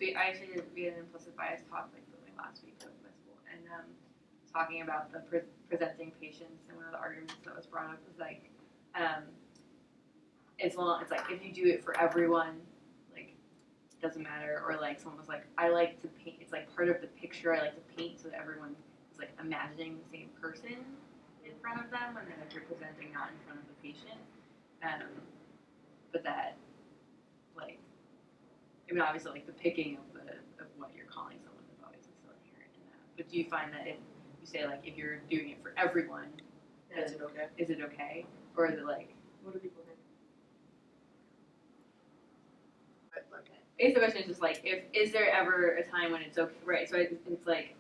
We had an implicit bias talk like literally last week at my school, and talking about the presenting patients, and one of the arguments that was brought up was like, it's like if you do it for everyone, like it doesn't matter, or like someone was like, I like to paint. It's like part of the picture I like to paint so that everyone is like imagining the same person in front of them, and then if you're presenting not in front of the patient, but that like. I mean, obviously, like the picking of what you're calling someone is always still inherent in that. But do you find that if you say like if you're doing it for everyone, is it okay? Is it okay, or is it like what do people think? I guess the question is just like is there ever a time when it's okay? Right. So it's like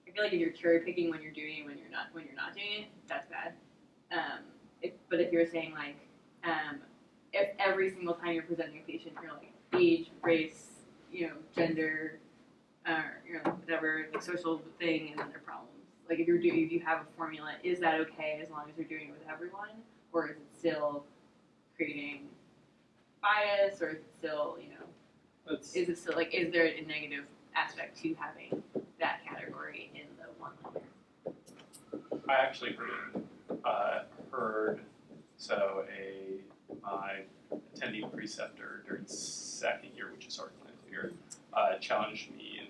I feel like if you're cherry picking when you're doing it when you're not doing it, that's bad. But if you're saying like if every single time you're presenting a patient, you're like age, race, gender, whatever, like social thing, and then their problems. Like if you have a formula, is that okay as long as you're doing it with everyone, or is it still creating bias, or is it still, is it still like, is there a negative aspect to having that category in the one-liner? I actually heard my attending preceptor during second year, which is our clinical year, challenged me in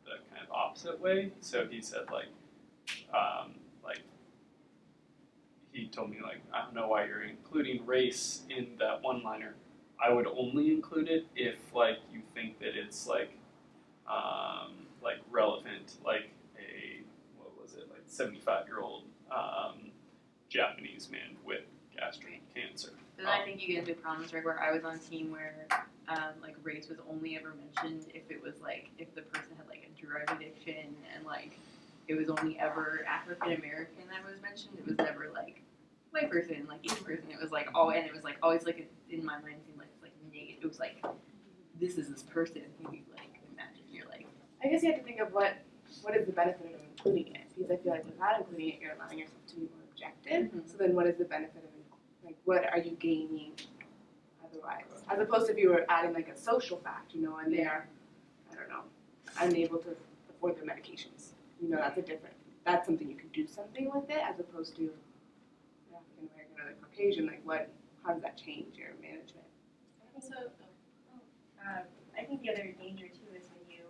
the kind of opposite way. So he said he told me I don't know why you're including race in that one-liner. I would only include it if you think that it's relevant, like a 75-year-old Japanese man with gastric cancer. Then I think you get into problems where I was on a team where race was only ever mentioned if it was if the person had a drug addiction, and it was only ever African American that was mentioned. It was never white person, Asian person. It was and it was always in my mind seemed negative. It was this is this person who you imagine you're I guess you have to think of what is the benefit of including it, because I feel like without including it, you're allowing yourself to be more objective. Mm-hmm. So then what is the benefit of what are you gaining otherwise? As opposed to if you were adding a social fact, and they're, I don't know, unable to afford their medications. That's something you can do something with it, as opposed to African American or Caucasian. How does that change your management? Also, I think the other danger too is when you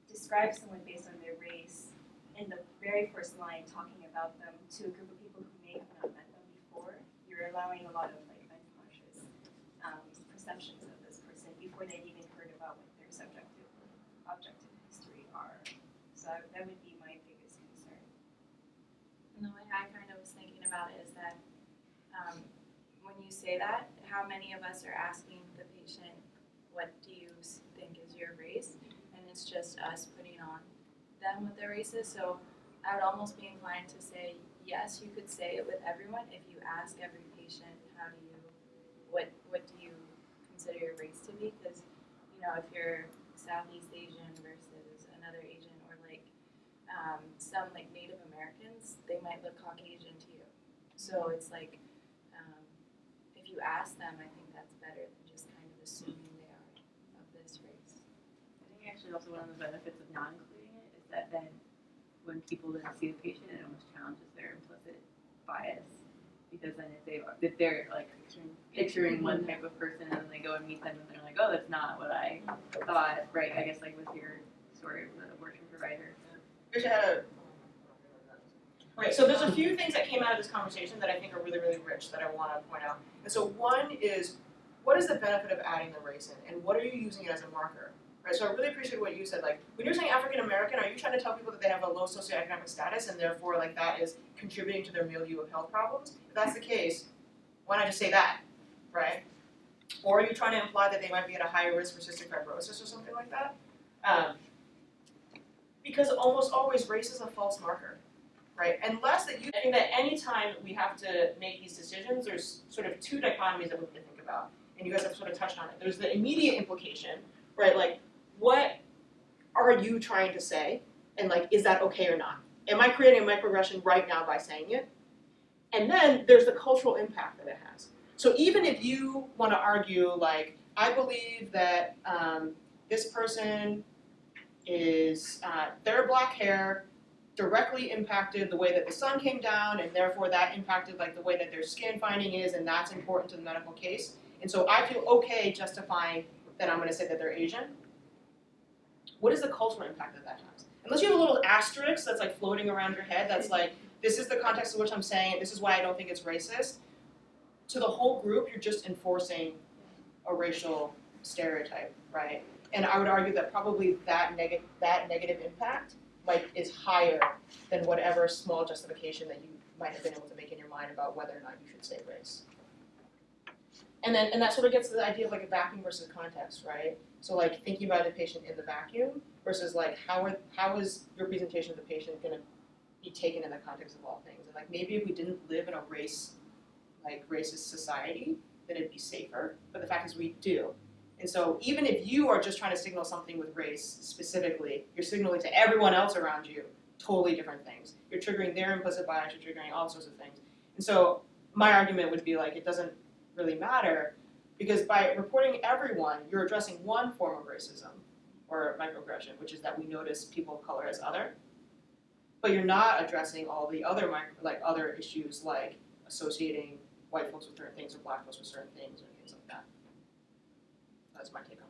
describe someone based on their race in the very first line, talking about them to a group of people who may have not met them before. You're allowing a lot of unconscious perceptions of this person before they've even heard about what their subjective or objective history are. So that would be my biggest concern. And the way I kind of was thinking about it is that when you say that, how many of us are asking the patient, what do you think is your race? And it's just us putting on them what their race is. So I would almost be inclined to say, yes, you could say it with everyone if you ask every patient, what do you consider your race to be? Because, if you're Southeast Asian versus another Asian, or some Native Americans, they might look Caucasian to you. So it's if you ask them, I think that's better than just kind of assuming they are of this race. I think actually also one of the benefits of not including it is that then when people then see the patient, it almost challenges their implicit bias, because then if they're picturing one type of person and then they go and meet them and they're like, oh, that's not what I thought, right? I guess with your story of the abortion provider. Okay, so there's a few things that came out of this conversation that I think are really, really rich that I want to point out. And so one is, what is the benefit of adding the race in, and what are you using it as a marker? Right, so I really appreciate what you said. When you're saying African American, are you trying to tell people that they have a low socioeconomic status and therefore that is contributing to their milieu of health problems? If that's the case, why not just say that, right? Or are you trying to imply that they might be at a higher risk for cystic fibrosis or something like that? Because almost always race is a false marker, right? Unless I think that any time we have to make these decisions, there's sort of two dichotomies that we need to think about, and you guys have sort of touched on it. There's the immediate implication, right? What are you trying to say, and is that okay or not? Am I creating a microaggression right now by saying it? And then there's the cultural impact that it has. So even if you want to argue, I believe that this person is, their black hair directly impacted the way that the sun came down, and therefore that impacted like the way that their skin finding is, and that's important to the medical case. And so I feel okay justifying that I'm gonna say that they're Asian. What is the cultural impact of that has? Unless you have a little asterisk that's like floating around your head that's like, this is the context in which I'm saying it, this is why I don't think it's racist. To the whole group, you're just enforcing a racial stereotype, right? And I would argue that probably that negative impact is higher than whatever small justification that you might have been able to make in your mind about whether or not you should say race. And that sort of gets to the idea of like a vacuum versus context, right? So like thinking about the patient in the vacuum versus like how is your presentation of the patient going to be taken in the context of all things? And like maybe if we didn't live in a racist society, then it'd be safer. But the fact is we do. And so even if you are just trying to signal something with race specifically, you're signaling to everyone else around you totally different things. You're triggering their implicit bias, you're triggering all sorts of things. And so my argument would be like it doesn't really matter because by reporting everyone, you're addressing one form of racism or microaggression, which is that we notice people of color as other. But you're not addressing all the other other issues like associating white folks with certain things or black folks with certain things or things like that. That's my take on it.